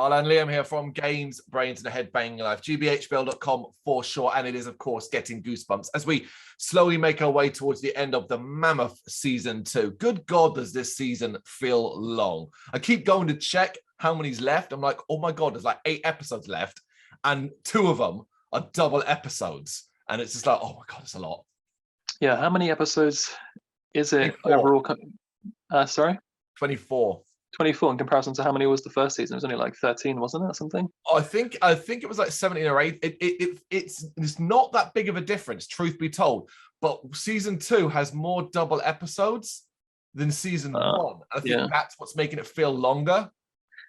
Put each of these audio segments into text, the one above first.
Carl and Liam here from Games, Brains, and a Head-Banging Life, gbhblofficial.com for short, and it is, of course, getting goosebumps as we slowly make our way towards the end of the mammoth season 2. Good God, does this season feel long. I keep going to check how many's left. I'm like, oh my God, there's like 8 episodes left, and 2 of them are double episodes, and it's just like, oh my God, it's a lot. Yeah, how many episodes is it 24. overall? Sorry? 24. 24 in comparison to how many was the first season? It was only like 13, wasn't it, or something? I think it was like 17 or 8. It's not that big of a difference, truth be told. But season 2 has more double episodes than season 1. I think that's what's making it feel longer.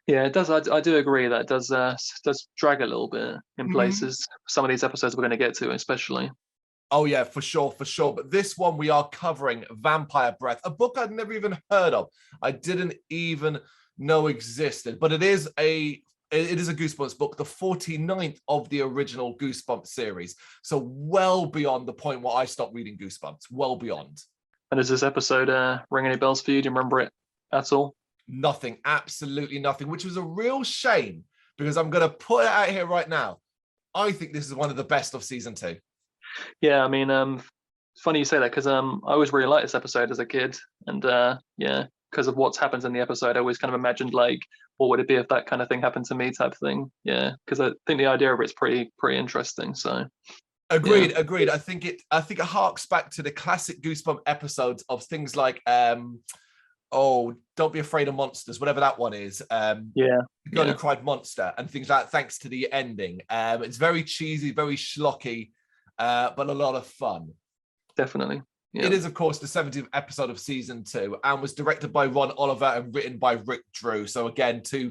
Yeah, it does. I do agree that it does drag a little bit in places. Some of these episodes we're going to get to, especially. Oh yeah, for sure. But this one we are covering Vampire Breath, a book I'd never even heard of. I didn't even know existed, but it is a Goosebumps book, the 49th of the original Goosebumps series. So well beyond the point where I stopped reading Goosebumps, well beyond. And does this episode ring any bells for you? Do you remember it at all? Nothing, absolutely nothing, which was a real shame because I'm going to put it out here right now. I think this is one of the best of season 2. Yeah, I mean, it's funny you say that because I always really liked this episode as a kid, and yeah, because of what's happened in the episode, I always kind of imagined like, what would it be if that kind of thing happened to me, type thing. Yeah, because I think the idea of it's pretty interesting. So agreed. I think it harks back to the classic Goosebump episodes of things like oh, Don't Be Afraid of Monsters, whatever that one is. The Girl Who Cried Monster, and things like that, thanks to the ending. It's very cheesy, very schlocky. But a lot of fun. Definitely. Yeah. It is, of course, the 70th episode of season 2 and was directed by Ron Oliver and written by Rick Drew. So again, 2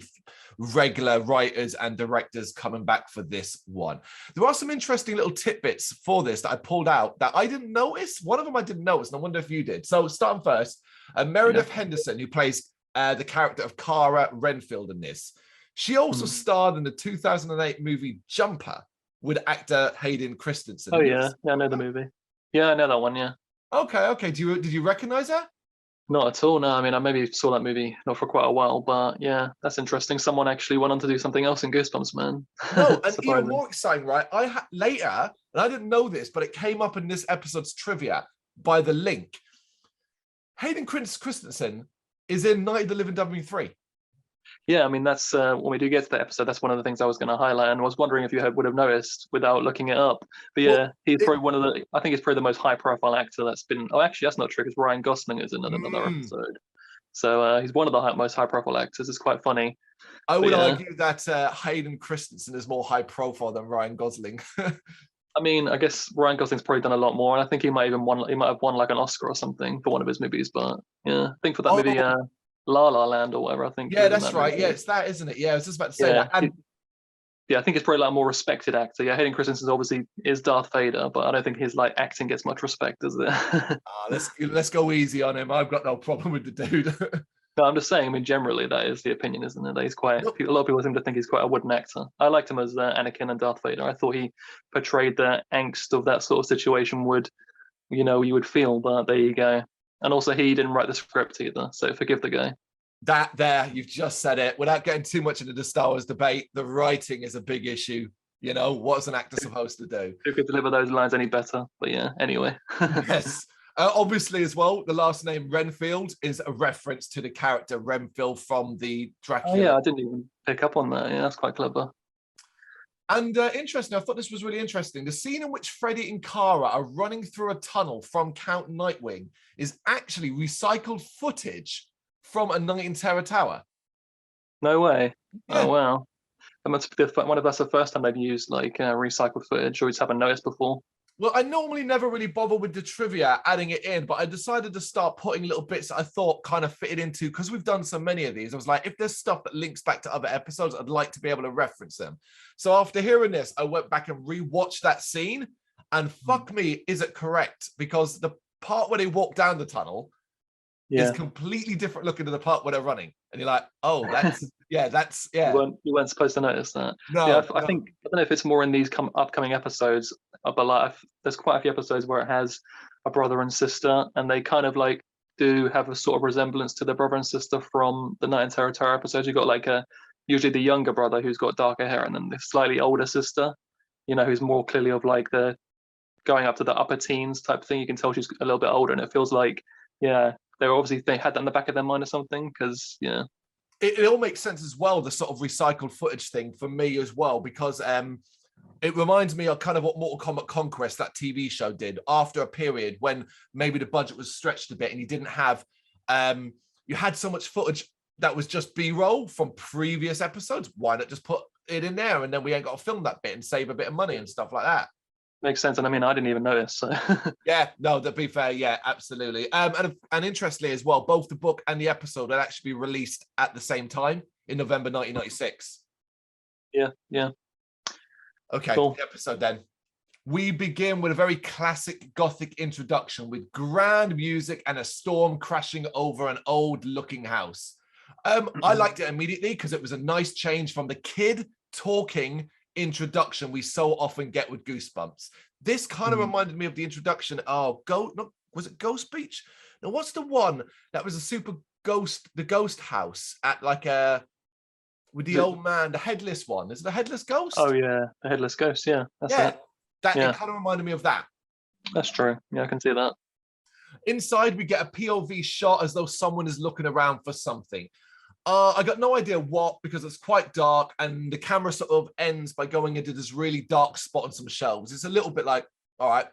regular writers and directors coming back for this one. There are some interesting little tidbits for this that I pulled out that I didn't notice. One of them I didn't notice, and I wonder if you did. So starting first, Meredith Henderson, who plays the character of Cara Renfield in this. She also starred in the 2008 movie Jumper with actor Hayden Christensen. Oh yeah, I know the movie. Yeah, I know that one. Yeah. Okay. Did you recognize her? Not at all. No, I mean, I maybe saw that movie not for quite a while, but yeah, that's interesting. Someone actually went on to do something else in Goosebumps, man. No, and even more exciting, right? Later, and I didn't know this, but it came up in this episode's trivia by the link. Hayden Christensen is in Night of the Living Dummy 3. Yeah, I mean, that's when we do get to that episode, that's one of the things I was going to highlight, and I was wondering if you would have noticed without looking it up. But yeah, he's probably one of the, I think he's probably the most high-profile actor that's been, oh, actually, that's not true, because Ryan Gosling is in another episode. So he's one of the most high-profile actors. It's quite funny. I would argue that Hayden Christensen is more high-profile than Ryan Gosling. I mean, I guess Ryan Gosling's probably done a lot more, and I think he might have won like an Oscar or something for one of his movies. But yeah, I think for that movie, La La Land or whatever, I think. Yeah, that's right. Yeah, it's that, isn't it? Yeah, I was just about to say that. And I think it's probably like a more respected actor. Yeah, Hayden Christensen obviously is Darth Vader, but I don't think his like acting gets much respect, does it? Let's go easy on him. I've got no problem with the dude. No, I'm just saying. I mean, generally that is the opinion, isn't it? That he's quite. A lot of people seem to think he's quite a wooden actor. I liked him as Anakin and Darth Vader. I thought he portrayed the angst of that sort of situation you would feel. But there you go. And also, he didn't write the script either, so forgive the guy. You've just said it. Without getting too much into the Star Wars debate, the writing is a big issue. You know, what's an actor supposed to do? Who could deliver those lines any better? But yeah, anyway. Yes. Obviously, as well, the last name Renfield is a reference to the character Renfield from the Dracula. Oh yeah, I didn't even pick up on that. Yeah, that's quite clever. And interesting, I thought this was really interesting. The scene in which Freddy and Cara are running through a tunnel from Count Nightwing is actually recycled footage from A Night in Terror Tower. No way. Yeah. Oh, wow. That must be that's the first time they've used like recycled footage, or we just haven't noticed before. Well, I normally never really bother with the trivia, adding it in, but I decided to start putting little bits that I thought kind of fitted into, because we've done so many of these. I was like, if there's stuff that links back to other episodes, I'd like to be able to reference them. So after hearing this, I went back and rewatched that scene, and fuck me, is it correct? Because the part where they walk down the tunnel is completely different looking to the part where they're running. And you're like, oh, that's, yeah. You weren't supposed to notice that. No, yeah, I think, I don't know if it's more in these upcoming episodes, but like there's quite a few episodes where it has a brother and sister, and they kind of like do have a sort of resemblance to their brother and sister from the Night in Terror episodes. You've got like usually the younger brother who's got darker hair, and then the slightly older sister, who's more clearly of like the going up to the upper teens type thing. You can tell she's a little bit older, and it feels like, yeah, they had that in the back of their mind or something, because it all makes sense as well, the sort of recycled footage thing for me as well, because it reminds me of kind of what Mortal Kombat Conquest, that TV show, did after a period when maybe the budget was stretched a bit and you didn't have, you had so much footage that was just B-roll from previous episodes. Why not just put it in there, and then we ain't got to film that bit and save a bit of money and stuff like that? Makes sense. And I mean, I didn't even notice. So. Yeah, no, to be fair, yeah, absolutely. And interestingly as well, both the book and the episode will actually be released at the same time in November 1996. Yeah. Okay, cool. The episode then. We begin with a very classic Gothic introduction with grand music and a storm crashing over an old-looking house. I liked it immediately because it was a nice change from the kid talking introduction we so often get with Goosebumps. This kind of reminded me of the introduction of was it Ghost Beach? Now, what's the one that was a super ghost, the ghost house at like with the old man, the headless one? Is it the headless ghost? Oh yeah, the headless ghost. Yeah, that's it. It kind of reminded me of that. That's true. Yeah, I can see that. Inside, we get a POV shot as though someone is looking around for something. I got no idea what, because it's quite dark and the camera sort of ends by going into this really dark spot on some shelves. It's a little bit like, all right,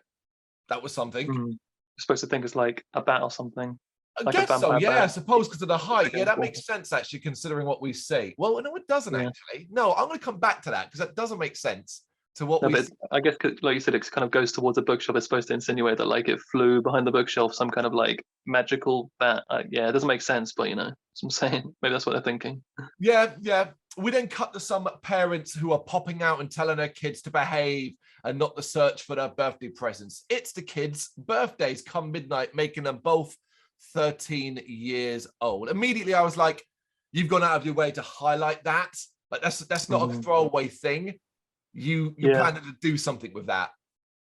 that was something. You're supposed to think it's like a bat or something. I guess so, yeah, I suppose, because of the height. Yeah, that makes sense, actually, considering what we see. Well, no, it doesn't, actually. No, I'm going to come back to that, because that doesn't make sense to what we see. I guess, like you said, it kind of goes towards a bookshelf. It's supposed to insinuate that, like, it flew behind the bookshelf, some kind of, like, magical bat. Yeah, it doesn't make sense, but, that's what I'm saying. Maybe that's what they're thinking. Yeah. We then cut to some parents who are popping out and telling their kids to behave and not to search for their birthday presents. It's the kids' birthdays come midnight, making them both 13 years old. Immediately, I was like, you've gone out of your way to highlight that. Like, that's not a throwaway thing. You planned to do something with that.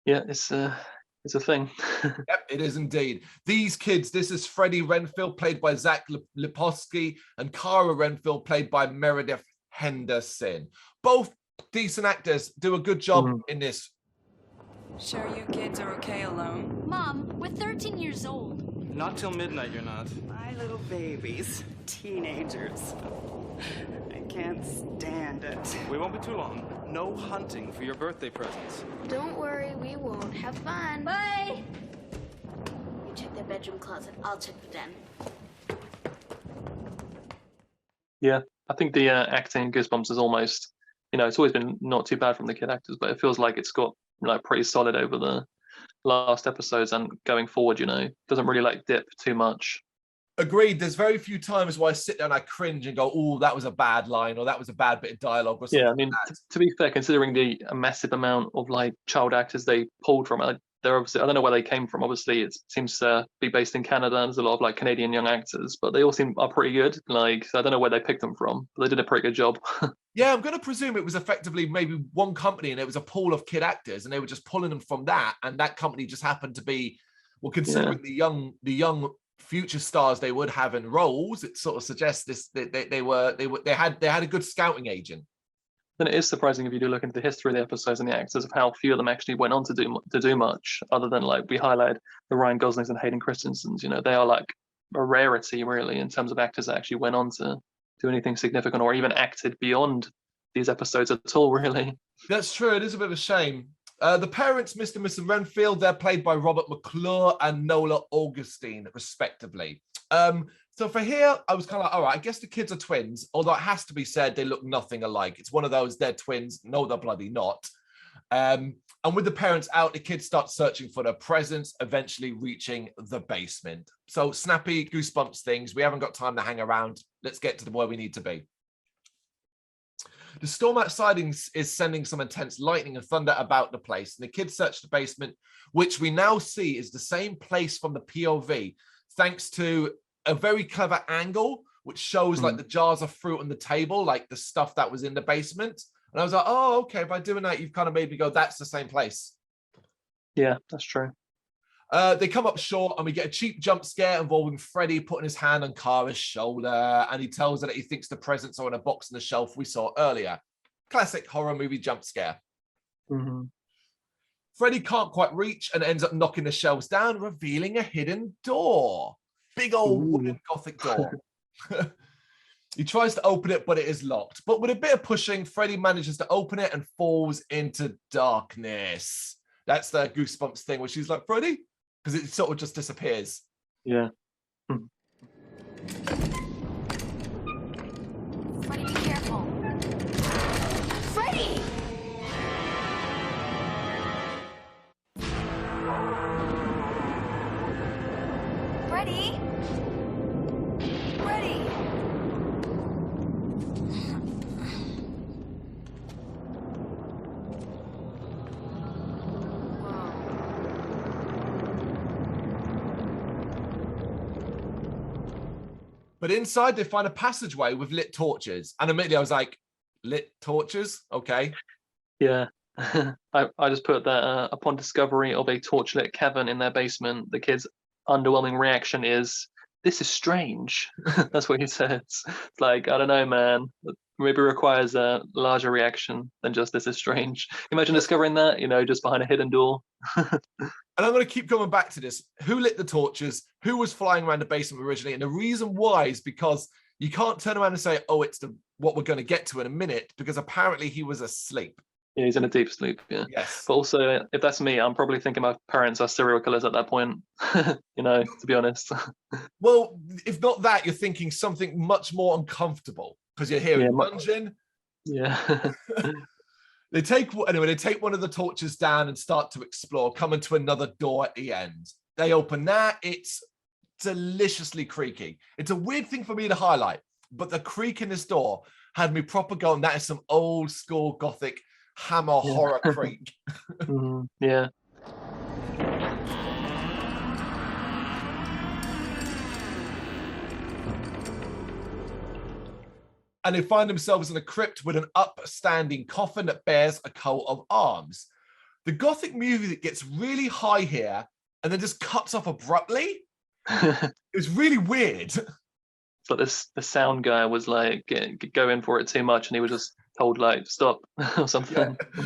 Yeah, it's a thing. Yep, it is indeed. These kids, this is Freddie Renfield, played by Zach Lipovsky, and Cara Renfield, played by Meredith Henderson. Both decent actors, do a good job in this. Sure you kids are okay alone? Mom, we're 13 years old. Not till midnight, you're not. My little babies. Teenagers. I can't stand it. We won't be too long. No hunting for your birthday presents. Don't worry, we won't. Have fun. Bye! You check the bedroom closet. I'll check the den. Yeah, I think the acting in Goosebumps is almost, it's always been not too bad from the kid actors, but it feels like it's got like pretty solid over the last episodes and going forward, doesn't really like dip too much. Agreed. There's very few times where I sit there and I cringe and go, oh, that was a bad line, or that was a bad bit of dialogue or something. Yeah, I mean, to be fair, considering the massive amount of like child actors they pulled from, they're obviously, I don't know where they came from. Obviously, it seems to be based in Canada, and there's a lot of like Canadian young actors, but they all are pretty good. Like, so I don't know where they picked them from, but they did a pretty good job. Yeah, I'm going to presume it was effectively maybe one company, and it was a pool of kid actors, and they were just pulling them from that, and that company just happened to be, well, considering the young future stars they would have in roles, it sort of suggests this they had a good scouting agent. Then it is surprising if you do look into the history of the episodes and the actors of how few of them actually went on to do much, other than like we highlighted the Ryan Goslings and Hayden Christensen's. They are like a rarity really in terms of actors that actually went on to do anything significant or even acted beyond these episodes at all, really. That's true. It is a bit of a shame. The parents, Mr. and Mrs. Renfield, they're played by Robert McClure and Nola Augustine, respectively. So for here, I was kind of like, all right, I guess the kids are twins, although it has to be said they look nothing alike. It's one of those, they're twins. No, they're bloody not. And with the parents out, the kids start searching for their presents, eventually reaching the basement. So snappy Goosebumps things. We haven't got time to hang around. Let's get to where we need to be. The storm outside is sending some intense lightning and thunder about the place, and the kids search the basement, which we now see is the same place from the POV, thanks to a very clever angle, which shows like the jars of fruit on the table, like the stuff that was in the basement. And I was like, oh, okay, by doing that, you've kind of made me go, that's the same place. Yeah, that's true. They come up short and we get a cheap jump scare involving Freddy putting his hand on Kara's shoulder, and he tells her that he thinks the presents are on a box on the shelf we saw earlier. Classic horror movie jump scare. Mm-hmm. Freddy can't quite reach and ends up knocking the shelves down, revealing a hidden door. Big old wooden Gothic door. He tries to open it, but it is locked. But with a bit of pushing, Freddy manages to open it and falls into darkness. That's the Goosebumps thing where she's like, Freddy? Because it sort of just disappears. Yeah. Freddy, be careful. Freddy! Freddy? Freddy! But inside, they find a passageway with lit torches. And immediately I was like, lit torches? Okay. Yeah. I just put that upon discovery of a torchlit cavern in their basement, the kid's underwhelming reaction is, this is strange. That's what he says. It's like, I don't know, man. Maybe requires a larger reaction than just this is strange. Imagine discovering that, just behind a hidden door. And I'm going to keep going back to this. Who lit the torches? Who was flying around the basement originally? And the reason why is because you can't turn around and say, oh, it's what we're going to get to in a minute, because apparently he was asleep. Yeah, he's in a deep sleep, yeah. Yes. But also, if that's me, I'm probably thinking my parents are serial killers at that point, to be honest. Well, if not that, you're thinking something much more uncomfortable because you're hearing lunging. Yeah. They take one of the torches down and start to explore, coming to another door at the end. They open that. It's deliciously creaky. It's a weird thing for me to highlight, but the creak in this door had me proper going, that is some old school Gothic Hammer horror creak. Yeah. And they find themselves in a crypt with an upstanding coffin that bears a coat of arms. The Gothic music gets really high here and then just cuts off abruptly. It was really weird. It's like the sound guy was like going for it too much, and he was just told like stop or something. Yeah.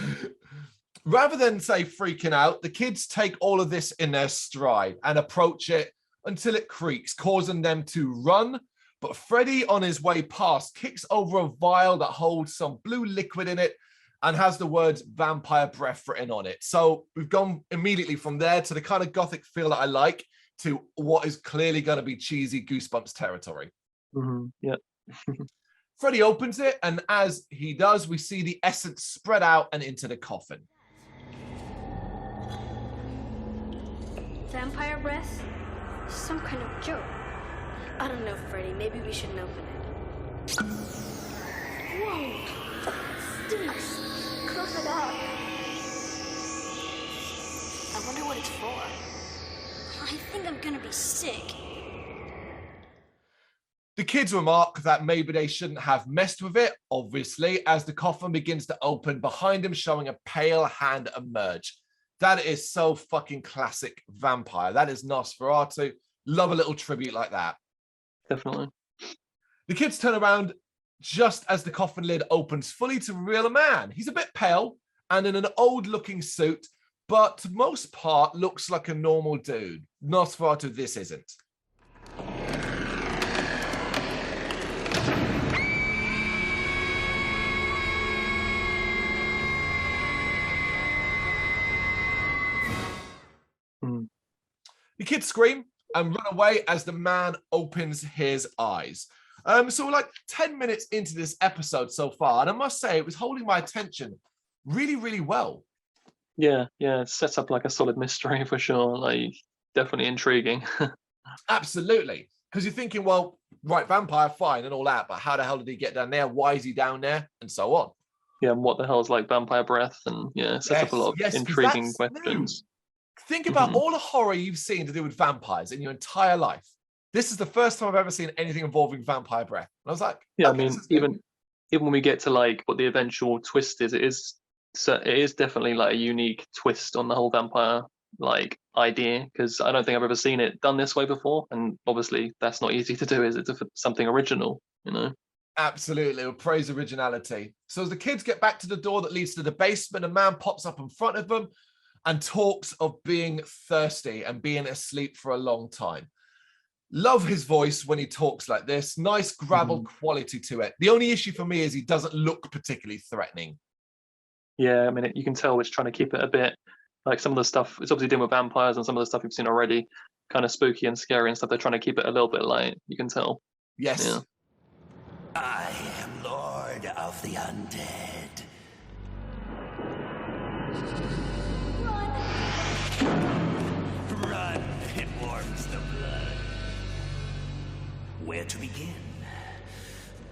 Rather than say freaking out, the kids take all of this in their stride and approach it until it creaks, causing them to run. But Freddy, on his way past, kicks over a vial that holds some blue liquid in it and has the words vampire breath written on it. So we've gone immediately from there to the kind of Gothic feel that I like to what is clearly going to be cheesy Goosebumps territory. Yeah. Freddy opens it, and as he does, we see the essence spread out and into the coffin. Vampire breath? Some kind of joke. I don't know, Freddy. Maybe we shouldn't open it. Whoa! Stinks. Close it up. I wonder what it's for. I think I'm gonna be sick. The kids remark that maybe they shouldn't have messed with it, obviously, as the coffin begins to open behind him, showing a pale hand emerge. That is so fucking classic vampire. That is Nosferatu. Love a little tribute like that. Definitely. The kids turn around just as the coffin lid opens fully to reveal a man. He's a bit pale and in an old-looking suit, but to most part looks like a normal dude. Nosferatu, this isn't. The kids scream and run away as the man opens his eyes. So we're like 10 minutes into this episode so far, and I must say it was holding my attention really, really well. Yeah, it sets up like a solid mystery for sure. Like, definitely intriguing. Absolutely. Because you're thinking, well, right, vampire, fine, and all that, but how the hell did he get down there? Why is he down there? And so on. Yeah, and what the hell is like vampire breath? And yeah, it sets up a lot of intriguing questions. Think about all the horror you've seen to do with vampires in your entire life. This is the first time I've ever seen anything involving vampire breath. And I was like, yeah, okay, I mean, even when we get to like what the eventual twist is, it is definitely like a unique twist on the whole vampire like idea, because I don't think I've ever seen it done this way before, and obviously that's not easy to do, is it? For something original, you know. Absolutely, we'll praise originality. So as the kids get back to the door that leads to the basement, a man pops up in front of them and talks of being thirsty and being asleep for a long time. Love his voice when he talks like this. Nice gravel quality to it. The only issue for me is he doesn't look particularly threatening. Yeah, I mean, you can tell it's trying to keep it a bit like some of the stuff. It's obviously dealing with vampires, and some of the stuff you've seen already, kind of spooky and scary and stuff. They're trying to keep it a little bit light. You can tell. Yes. Yeah. I am Lord of the Undead. Run, it warms the blood. Where to begin?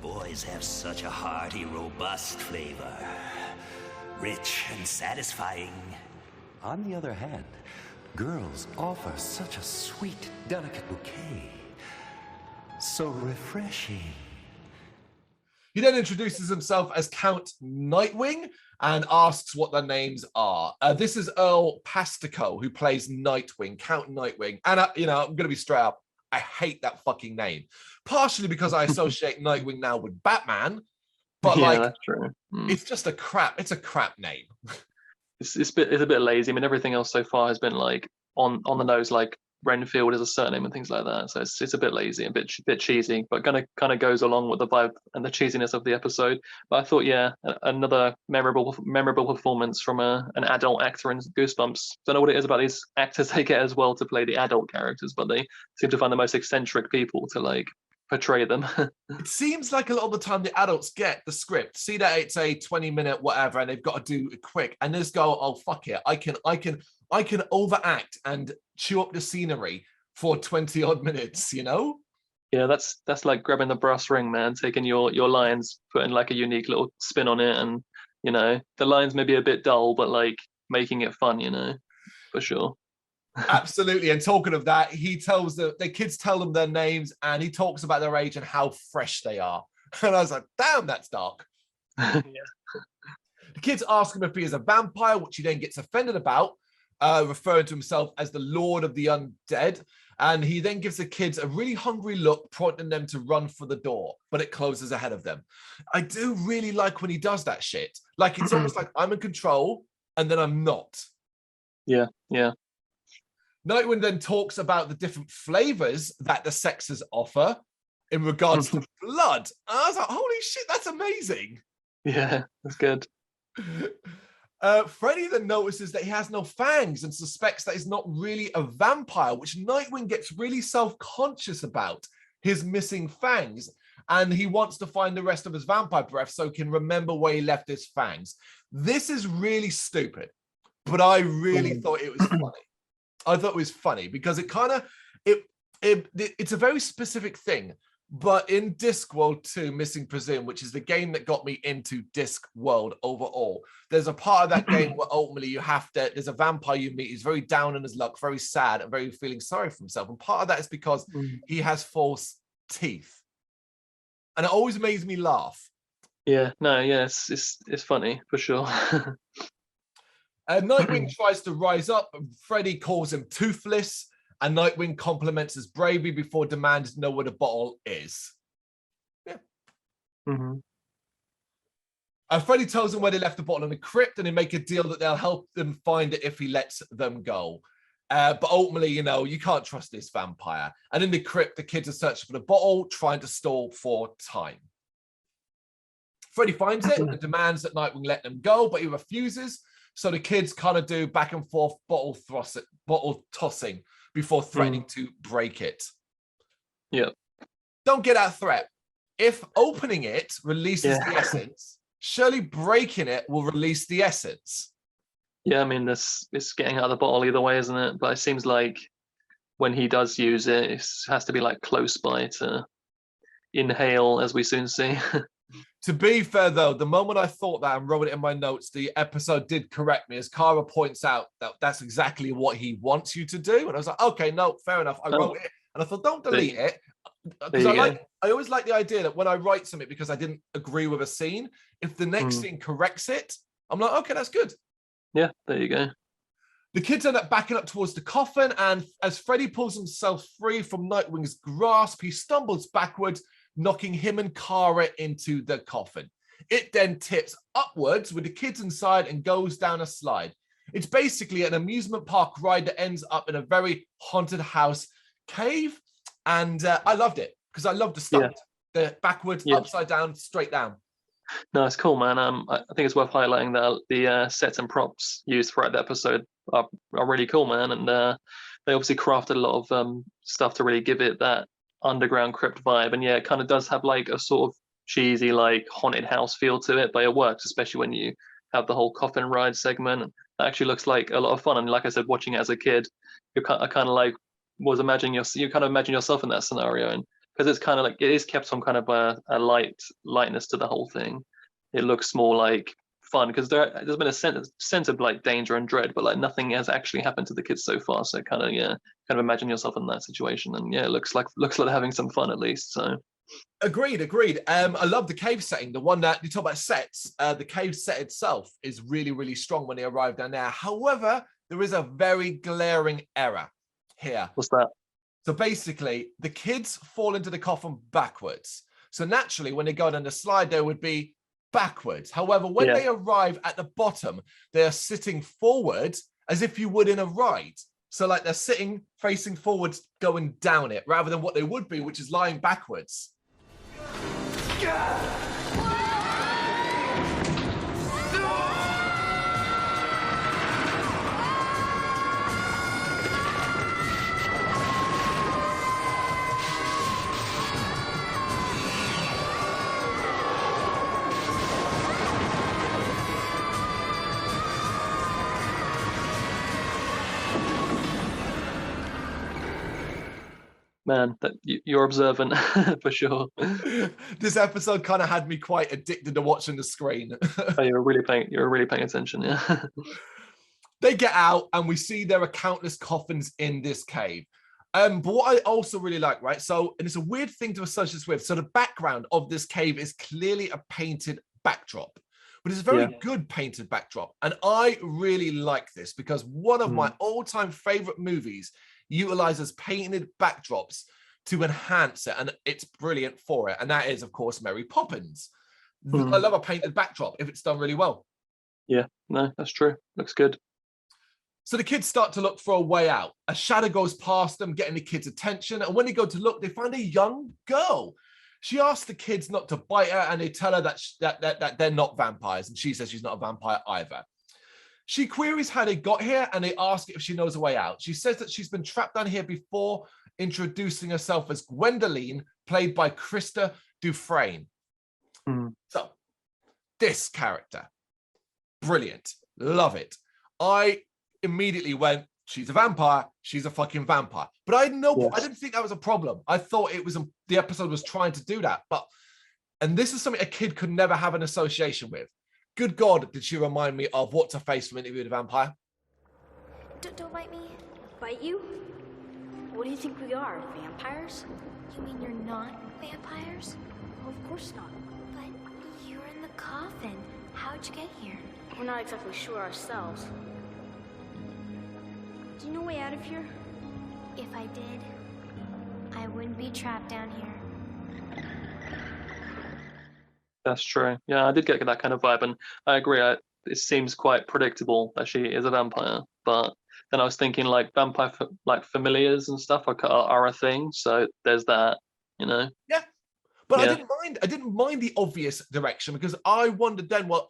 Boys have such a hearty, robust flavor. Rich and satisfying. On the other hand, girls offer such a sweet, delicate bouquet. So refreshing. He then introduces himself as Count Nightwing and asks what their names are. This is Earl Pastico, who plays Nightwing, Count Nightwing. And, I'm going to be straight up, I hate that fucking name. Partially because I associate Nightwing now with Batman. But, yeah, like, that's true. It's just a crap name. It's a bit lazy. I mean, everything else so far has been, like, on the nose, like Renfield is a surname and things like that. So it's a bit lazy, a bit cheesy, but kind of goes along with the vibe and the cheesiness of the episode. But I thought, yeah, another memorable performance from an adult actor in Goosebumps. Don't know what it is about these actors they get as well to play the adult characters, but they seem to find the most eccentric people to like portray them. It seems like a lot of the time the adults get the script, see that it's a 20-minute whatever, and they've got to do it quick, and just go, oh fuck it, I can overact and chew up the scenery for 20 odd minutes, you know? Yeah, that's like grabbing the brass ring, man, taking your lines, putting like a unique little spin on it, and you know, the lines may be a bit dull, but like making it fun, you know, for sure. Absolutely. And talking of that, he tells the kids tell them their names, and he talks about their age and how fresh they are. And I was like, damn, that's dark. Yeah. The kids ask him if he is a vampire, which he then gets offended about, referring to himself as the Lord of the Undead. And he then gives the kids a really hungry look, prompting them to run for the door, but it closes ahead of them. I do really like when he does that shit. Like, it's almost like I'm in control and then I'm not. Yeah, yeah. Nightwing then talks about the different flavors that the sexes offer in regards to blood. And I was like, holy shit, that's amazing. Yeah, that's good. Freddy then notices that he has no fangs and suspects that he's not really a vampire, which Nightwing gets really self-conscious about, his missing fangs. And he wants to find the rest of his vampire breath so he can remember where he left his fangs. This is really stupid, but I really thought it was funny. I thought it was funny because it kind of, it's a very specific thing. But in Discworld 2, Missing Presume, which is the game that got me into Discworld overall, there's a part of that game where ultimately there's a vampire you meet, he's very down on his luck, very sad, and very feeling sorry for himself. And part of that is because he has false teeth. And it always makes me laugh. Yeah, no, yeah, it's funny, for sure. Nightwing tries to rise up, and Freddy calls him toothless, and Nightwing compliments his bravery before demands to know where the bottle is. Yeah. Freddy tells him where they left the bottle in the crypt, and they make a deal that they'll help them find it if he lets them go. But ultimately, you know, you can't trust this vampire. And in the crypt, the kids are searching for the bottle, trying to stall for time. Freddy finds it and demands that Nightwing let them go, but he refuses. So the kids kind of do back and forth bottle tossing before threatening to break it. Yeah. Don't get that threat. If opening it releases the essence, surely breaking it will release the essence. Yeah, I mean, it's getting out of the bottle either way, isn't it? But it seems like when he does use it, it has to be like close by to inhale, as we soon see. To be fair, though, the moment I thought that and wrote it in my notes, the episode did correct me, as Kara points out that that's exactly what he wants you to do. And I was like, okay, no, fair enough. I wrote it, and I thought, don't delete it. Because I always like the idea that when I write something because I didn't agree with a scene, if the next scene corrects it, I'm like, okay, that's good. Yeah, there you go. The kids end up backing up towards the coffin, and as Freddy pulls himself free from Nightwing's grasp, he stumbles backwards, knocking him and Kara into the coffin. It then tips upwards with the kids inside and goes down a slide. It's basically an amusement park ride that ends up in a very haunted house cave, and I loved it because I loved the stunt. The backwards, upside down, straight down. No, it's cool, man. I think it's worth highlighting that the sets and props used throughout the episode are really cool, man. And they obviously crafted a lot of stuff to really give it that underground crypt vibe. And yeah, it kind of does have like a sort of cheesy, like haunted house feel to it, but it works, especially when you have the whole coffin ride segment. It actually looks like a lot of fun. And like I said, watching it as a kid, I kind of like was imagining you kind of imagine yourself in that scenario, and because it's kind of like it is kept some kind of a lightness to the whole thing. It looks more like fun because there's been a sense of like danger and dread, but like nothing has actually happened to the kids so far. So kind of imagine yourself in that situation, and yeah, it looks like having some fun at least. So agreed. I love the cave setting. The one that you talk about sets, the cave set itself is really, really strong when they arrive down there. However, there is a very glaring error here. What's that? So basically, the kids fall into the coffin backwards. So naturally, when they go down the slide, they would be backwards. However, when they arrive at the bottom, they are sitting forward as if you would in a ride. So like they're sitting facing forwards, going down it, rather than what they would be, which is lying backwards. Man, that you're observant for sure. This episode kind of had me quite addicted to watching the screen. Oh, you're really paying attention, yeah. They get out and we see there are countless coffins in this cave. But what I also really like, right? So, and it's a weird thing to associate this with. So the background of this cave is clearly a painted backdrop, but it's a very good painted backdrop. And I really like this because one of my all-time favorite movies utilizes painted backdrops to enhance it, and it's brilliant for it. And that is, of course, Mary Poppins. I love a painted backdrop if it's done really well. Yeah, no, that's true. Looks good. So the kids start to look for a way out. A shadow goes past them, getting the kids' attention. And when they go to look, they find a young girl. She asks the kids not to bite her, and they tell her that they're not vampires. And she says she's not a vampire either. She queries how they got here, and they ask if she knows a way out. She says that she's been trapped down here before, introducing herself as Gwendoline, played by Krista Dufresne. So, this character, brilliant, love it. I immediately went, she's a vampire, she's a fucking vampire. But I didn't think that was a problem. I thought it was the episode was trying to do that. And this is something a kid could never have an association with. Good God, did she remind me of What's Her Face from Interview with a Vampire? Don't bite me. Bite you? What do you think we are, vampires? You mean you're not vampires? Well, of course not. But you're in the coffin. How'd you get here? We're not exactly sure ourselves. Do you know a way out of here? If I did, I wouldn't be trapped down here. That's true. Yeah, I did get that kind of vibe, and I agree. It seems quite predictable that she is a vampire, but then I was thinking like vampire like familiars and stuff are a thing, so there's that, you know. Yeah, but yeah. I didn't mind the obvious direction because I wondered then, well,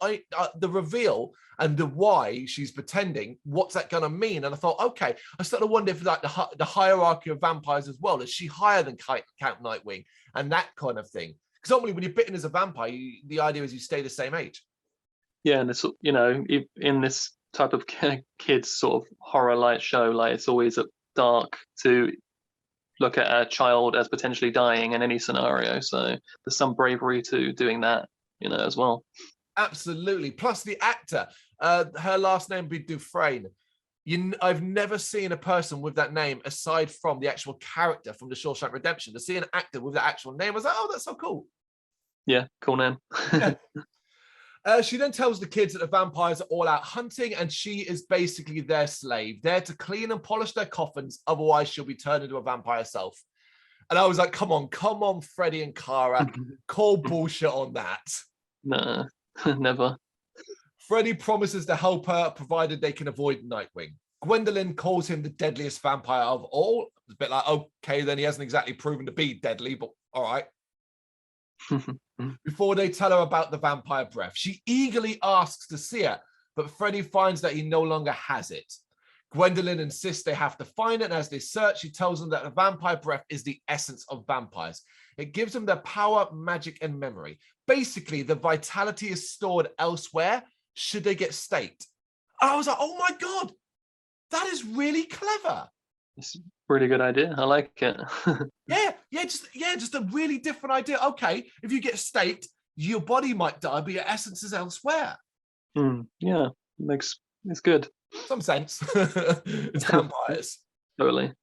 the reveal and the why she's pretending, what's that going to mean? And I thought, okay, I started to wonder if like the hierarchy of vampires as well, is she higher than Count Nightwing and that kind of thing? Because ultimately, when you're bitten as a vampire, the idea is you stay the same age. Yeah, and it's, you know, in this type of kids sort of horror light show, like it's always dark to look at a child as potentially dying in any scenario. So there's some bravery to doing that, you know, as well. Absolutely. Plus the actor, her last name be Dufresne. I've never seen a person with that name aside from the actual character from The Shawshank Redemption. To see an actor with the actual name, I was like, oh, that's so cool. Yeah, cool name. She then tells the kids that the vampires are all out hunting and she is basically their slave, there to clean and polish their coffins, otherwise she'll be turned into a vampire herself. And I was like, come on, Freddie and Kara, call bullshit on that. Nah, never. Freddie promises to help her, provided they can avoid Nightwing. Gwendolyn calls him the deadliest vampire of all. It's a bit like, okay, then he hasn't exactly proven to be deadly, but all right. Before they tell her about the vampire breath, she eagerly asks to see it, but Freddie finds that he no longer has it. Gwendolyn insists they have to find it, and as they search, she tells them that the vampire breath is the essence of vampires. It gives them their power, magic, and memory. Basically, the vitality is stored elsewhere should they get staked. I was like, oh my God, that is really clever. It's a really good idea. I like it. just a really different idea. Okay, if you get staked, your body might die, but your essence is elsewhere. Yeah, it's good. Some sense. It's vampires. Totally.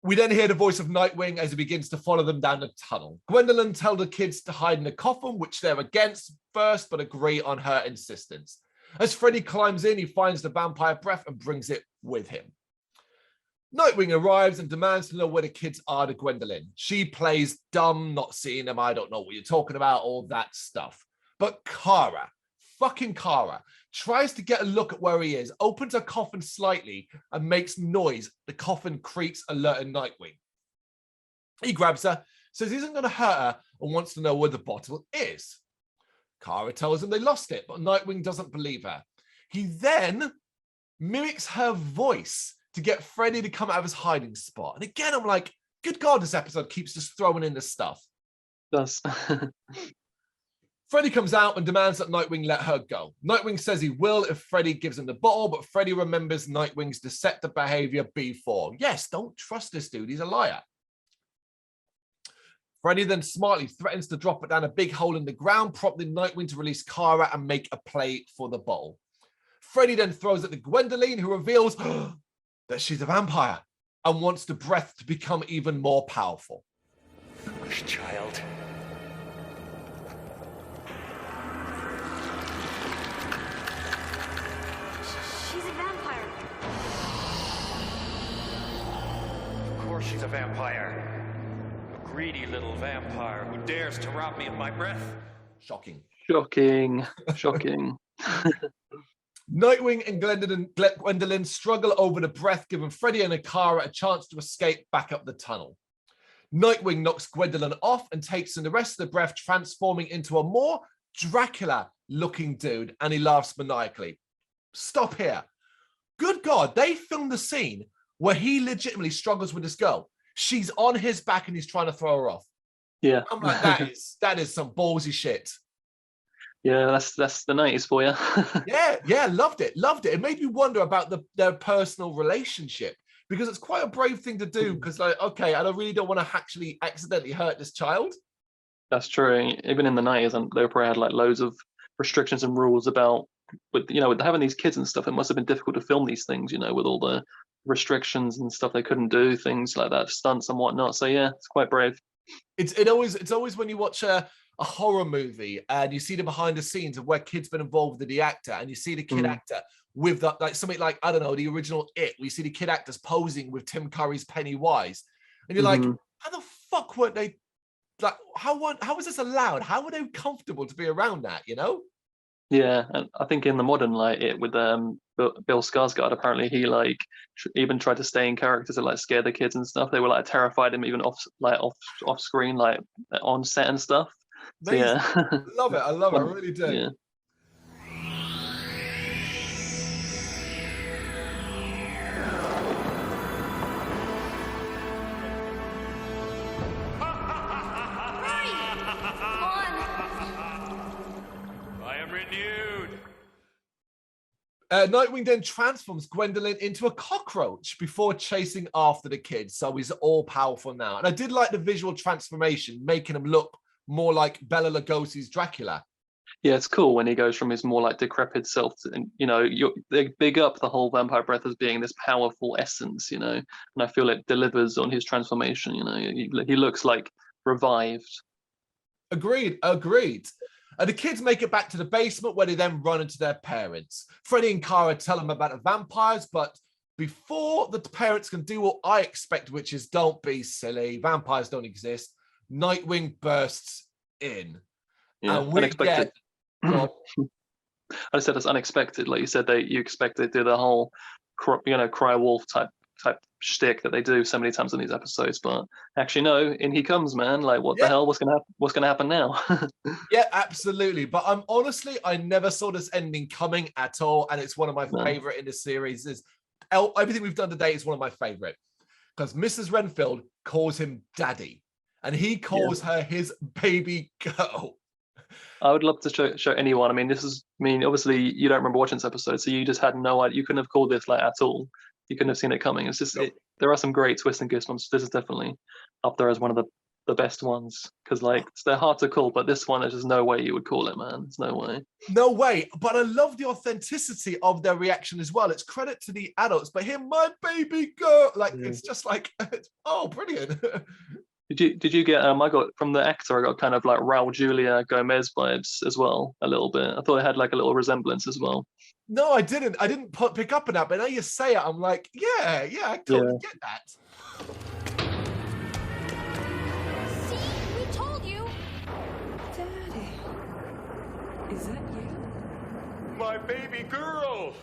We then hear the voice of Nightwing as he begins to follow them down the tunnel. Gwendolyn tells the kids to hide in the coffin, which they're against first, but agree on her insistence. As Freddie climbs in, he finds the vampire breath and brings it with him. Nightwing arrives and demands to know where the kids are to Gwendolyn. She plays dumb, not seeing them, I don't know what you're talking about, all that stuff. But Kara, fucking Kara, tries to get a look at where he is, opens her coffin slightly and makes noise. The coffin creaks, alerting Nightwing. He grabs her, says he isn't going to hurt her and wants to know where the bottle is. Kara tells him they lost it, but Nightwing doesn't believe her. He then mimics her voice to get Freddie to come out of his hiding spot. And again, I'm like, good God, this episode keeps just throwing in this stuff. It does. Freddie comes out and demands that Nightwing let her go. Nightwing says he will if Freddie gives him the bottle, but Freddie remembers Nightwing's deceptive behavior before. Yes, don't trust this dude. He's a liar. Freddie then smartly threatens to drop it down a big hole in the ground, prompting Nightwing to release Kara and make a play for the bottle. Freddie then throws it to Gwendolyn, who reveals that she's a vampire and wants the breath to become even more powerful. Child. She's a vampire. Of course she's a vampire. A greedy little vampire who dares to rob me of my breath. Shocking. Shocking. Nightwing and Gwendolyn struggle over the breath, giving Freddie and Kara a chance to escape back up the tunnel. Nightwing knocks Gwendolyn off and takes in the rest of the breath, transforming into a more Dracula-looking dude, and he laughs maniacally. Stop here. Good God, they filmed the scene where he legitimately struggles with this girl. She's on his back and he's trying to throw her off. Yeah. I'm like, that is some ballsy shit. Yeah, that's the 90s for you. yeah, loved it. It made me wonder about their personal relationship, because it's quite a brave thing to do, because like, okay, I really don't want to actually accidentally hurt this child. That's true. Even in the 90s, they probably had like loads of restrictions and rules about, with having these kids and stuff. It must have been difficult to film these things, with all the restrictions and stuff. They couldn't do things like that, stunts and whatnot. So yeah, it's quite brave. It's always when you watch a horror movie and you see the behind the scenes of where kids been involved with the actor, and you see the kid actor with that, like something like, I don't know, the original It, we see the kid actors posing with Tim Curry's Pennywise, and you're like, how the fuck weren't they, like, how was this allowed? How were they comfortable to be around that, Yeah, and I think in the modern like It with Bill Skarsgård, apparently he like even tried to stay in character to like scare the kids and stuff. They were like terrified him even off screen, like on set and stuff. So, yeah. I love it. I really do. Yeah. I am renewed. Nightwing then transforms Gwendolyn into a cockroach before chasing after the kids, so he's all powerful now. And I did like the visual transformation, making him look more like Bela Lugosi's Dracula. Yeah, it's cool when he goes from his more like decrepit self to, they big up the whole vampire breath as being this powerful essence, and I feel it delivers on his transformation. He looks like revived. Agreed. And the kids make it back to the basement where they then run into their parents. Freddy and Kara tell them about the vampires, but before the parents can do what I expect, which is don't be silly, vampires don't exist, Nightwing bursts in. Yeah, and we unexpected. get... I said it's unexpected. Like you said, you expect they do the whole, cry wolf type shtick that they do so many times in these episodes, but actually no, in he comes, man. Like what the hell? What's gonna happen now? Yeah, absolutely. But honestly, I never saw this ending coming at all, and it's one of my favorite in the series. Is everything we've done today is one of my favorite because Mrs. Renfield calls him daddy, and he calls her his baby girl. I would love to show anyone. I mean, obviously you don't remember watching this episode, so you just had no idea. You couldn't have called this like at all. You couldn't have seen it coming. It's just there are some great twists and Goosebumps. This is definitely up there as one of the best ones because like they're hard to call, but this one there's just no way you would call it, man. There's no way. No way. But I love the authenticity of their reaction as well. It's credit to the adults, but him, my baby girl, like it's just like, oh, brilliant. Did you get I got from the actor, I got kind of like Raul Julia Gomez vibes as well a little bit. I thought it had like a little resemblance as well. No, I didn't pick up on that, but now you say it, I'm like, yeah, I totally get that. See, we told you. Daddy. Is that you? My baby girl!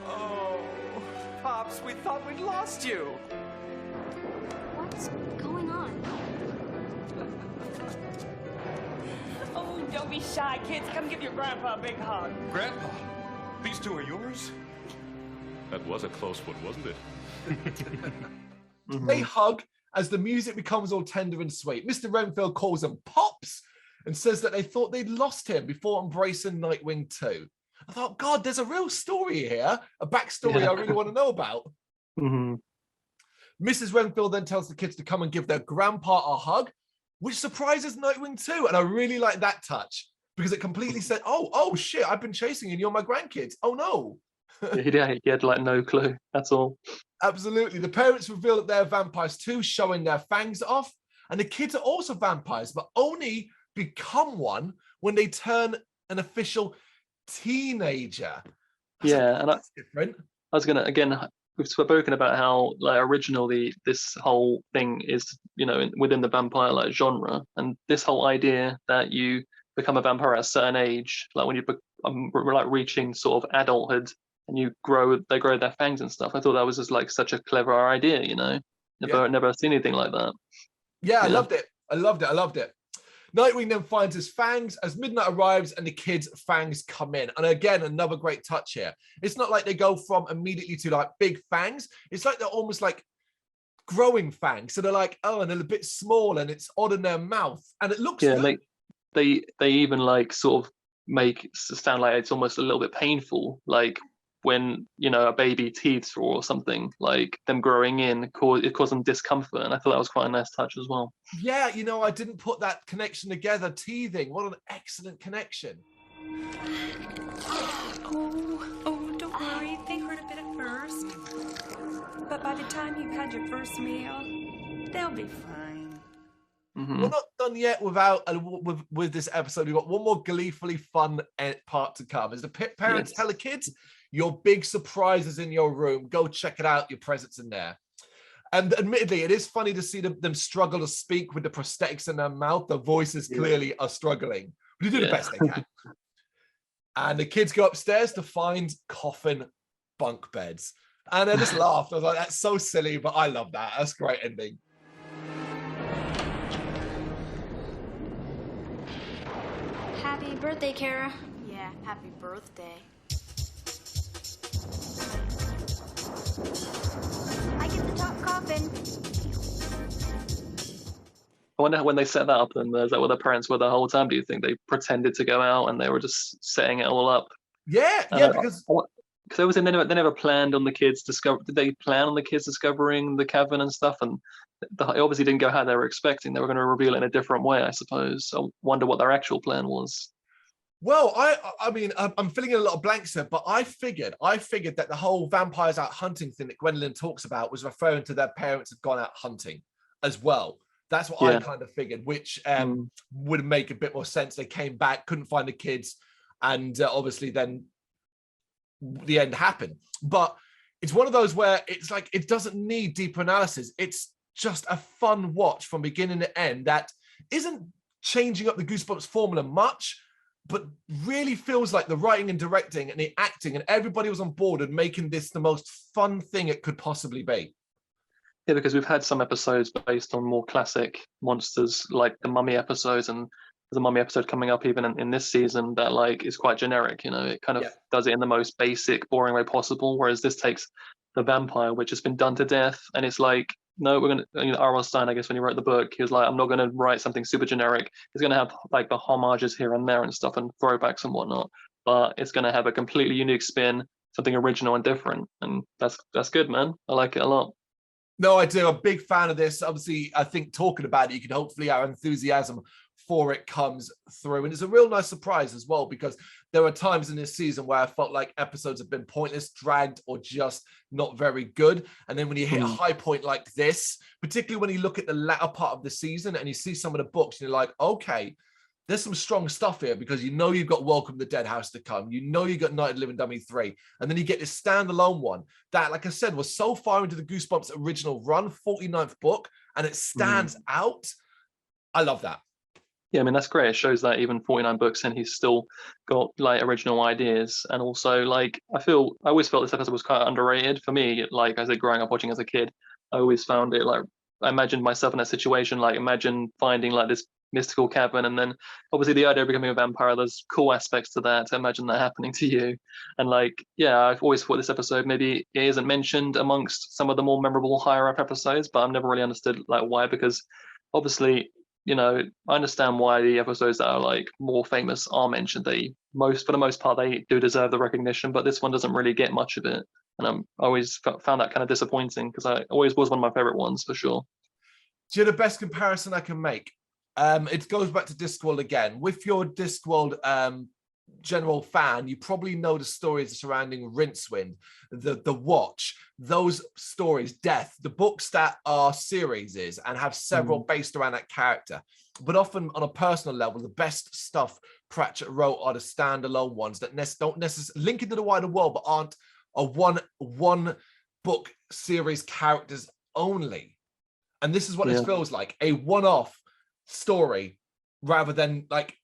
Oh, Pops, we thought we'd lost you. What's going on? Oh, don't be shy, kids. Come give your grandpa a big hug. Grandpa, these two are yours? That was a close one, wasn't it? They hug as the music becomes all tender and sweet. Mr. Renfield calls them Pops and says that they thought they'd lost him before embracing Nightwing 2. I thought, God, there's a real story here, a backstory I really want to know about. Mrs. Renfield then tells the kids to come and give their grandpa a hug, which surprises Nightwing 2. And I really like that touch because it completely said, oh shit, I've been chasing you and you're my grandkids. Oh no. He had like no clue. That's all. Absolutely. The parents reveal that they're vampires too, showing their fangs off. And the kids are also vampires, but only become one when they turn an official teenager. That's different. I was gonna, again, we've spoken about how like original this whole thing is, within the vampire like genre, and this whole idea that you become a vampire at a certain age, like when you like reaching sort of adulthood and they grow their fangs and stuff. I thought that was just like such a clever idea, never seen anything like that. I loved it. I loved it. Nightwing then finds his fangs as midnight arrives and the kids' fangs come in. And again, another great touch here. It's not like they go from immediately to like big fangs. It's like they're almost like growing fangs. So they're like, and they're a bit small and it's odd in their mouth. And it looks good. They even like sort of make it sound like it's almost a little bit painful. Like when, a baby teeths or something, like them growing in, it caused them discomfort. And I thought that was quite a nice touch as well. Yeah, I didn't put that connection together. Teething, what an excellent connection. Oh, don't worry. They hurt a bit at first. But by the time you've had your first meal, they'll be fine. We're not done yet with this episode. We've got one more gleefully fun part to come. As the parents tell the kids, your big surprise is in your room. Go check it out. Your present's in there. And admittedly, it is funny to see them struggle to speak with the prosthetics in their mouth. The voices clearly are struggling. But they do the best they can. And the kids go upstairs to find coffin bunk beds. And I just laughed. I was like, that's so silly, but I love that. That's a great ending. Happy birthday, Kara. Yeah, happy birthday. I get the top coffin. I wonder when they set that up, and is that what their parents were the whole time? Do you think they pretended to go out and they were just setting it all up? Yeah, because they never planned on the kids Did they plan on the kids discovering the cavern and stuff? And it obviously didn't go how they were expecting. They were going to reveal it in a different way, I suppose. I wonder what their actual plan was. Well, I mean, I'm filling in a lot of blanks here, but I figured that the whole vampires out hunting thing that Gwendolyn talks about was referring to their parents had gone out hunting as well. That's what I kind of figured, which would make a bit more sense. They came back, couldn't find the kids, and obviously then the end happened. But it's one of those where it's like, it doesn't need deeper analysis. It's just a fun watch from beginning to end that isn't changing up the Goosebumps formula much, but really feels like the writing and directing and the acting and everybody was on board and making this the most fun thing it could possibly be. Yeah, because we've had some episodes based on more classic monsters, like the Mummy episodes, and there's a Mummy episode coming up even in this season that like is quite generic. You know, it kind of does it in the most basic, boring way possible. Whereas this takes the vampire, which has been done to death, and it's like, no, we're gonna. You know, R.L. Stine, I guess, when he wrote the book, he was like, I'm not gonna write something super generic. It's gonna have like the homages here and there and stuff and throwbacks and whatnot, but it's gonna have a completely unique spin, something original and different, and that's good, man. I like it a lot. No, I do. I'm a big fan of this. Obviously, I think talking about it, you can hopefully our enthusiasm for it comes through. And it's a real nice surprise as well, because there are times in this season where I felt like episodes have been pointless, dragged, or just not very good. And then when you hit a high point like this, particularly when you look at the latter part of the season and you see some of the books, and you're like, okay, there's some strong stuff here, because you know you've got Welcome to the Dead House to come. You know you got Night of the Living Dummy 3. And then you get this standalone one that, like I said, was so far into the Goosebumps original run, 49th book, and it stands out. I love that. Yeah, I mean, that's great. It shows that even 49 books in, he's still got like original ideas. And also, like, I always felt this episode was quite underrated for me. Like, as I growing up watching as a kid, I always found it like, I imagined myself in that situation. Like, imagine finding like this mystical cabin, and then obviously the idea of becoming a vampire, there's cool aspects to that. To imagine that happening to you. And like, yeah, I've always thought this episode, maybe it isn't mentioned amongst some of the more memorable higher up episodes, but I've never really understood like why, because obviously, you know, I understand why the episodes that are like more famous are mentioned. For the most part, they do deserve the recognition, but this one doesn't really get much of it. And I always found that kind of disappointing, because I always was one of my favorite ones for sure. Do you know the best comparison I can make? It goes back to Discworld again. With your Discworld general fan, you probably know the stories surrounding Rincewind, the Watch, those stories, Death, the books that are series and have several based around that character. But often on a personal level, the best stuff Pratchett wrote are the standalone ones that don't necessarily link into the wider world, but aren't a one book series characters only. And this is what this feels like, a one-off story rather than like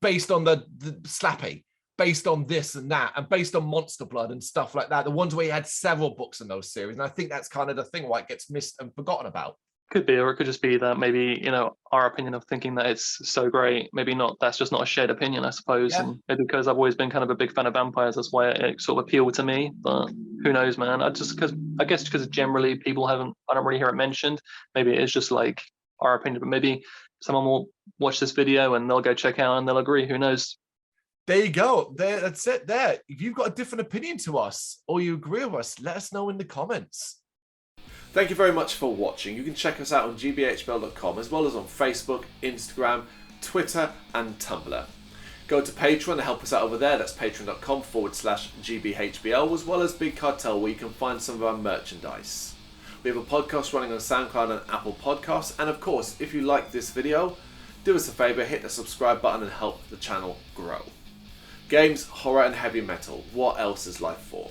based on the Slappy, based on this and that, and based on Monster Blood and stuff like that. The ones where you had several books in those series. And I think that's kind of the thing why it gets missed and forgotten about. Could be, or it could just be that maybe, you know, our opinion of thinking that it's so great, maybe not, that's just not a shared opinion, I suppose. Yeah. And maybe because I've always been kind of a big fan of vampires, that's why it sort of appealed to me. But who knows, man? I guess because generally I don't really hear it mentioned. Maybe it is just like our opinion, but maybe someone will watch this video and they'll go check out and they'll agree. Who knows? There you go. That's it there. If you've got a different opinion to us or you agree with us, let us know in the comments. Thank you very much for watching. You can check us out on gbhbl.com, as well as on Facebook, Instagram, Twitter and Tumblr. Go to Patreon to help us out over there. That's patreon.com/gbhbl, as well as Big Cartel, where you can find some of our merchandise. We have a podcast running on SoundCloud and Apple Podcasts. And of course, if you like this video, do us a favor, hit the subscribe button and help the channel grow. Games, horror and heavy metal. What else is life for?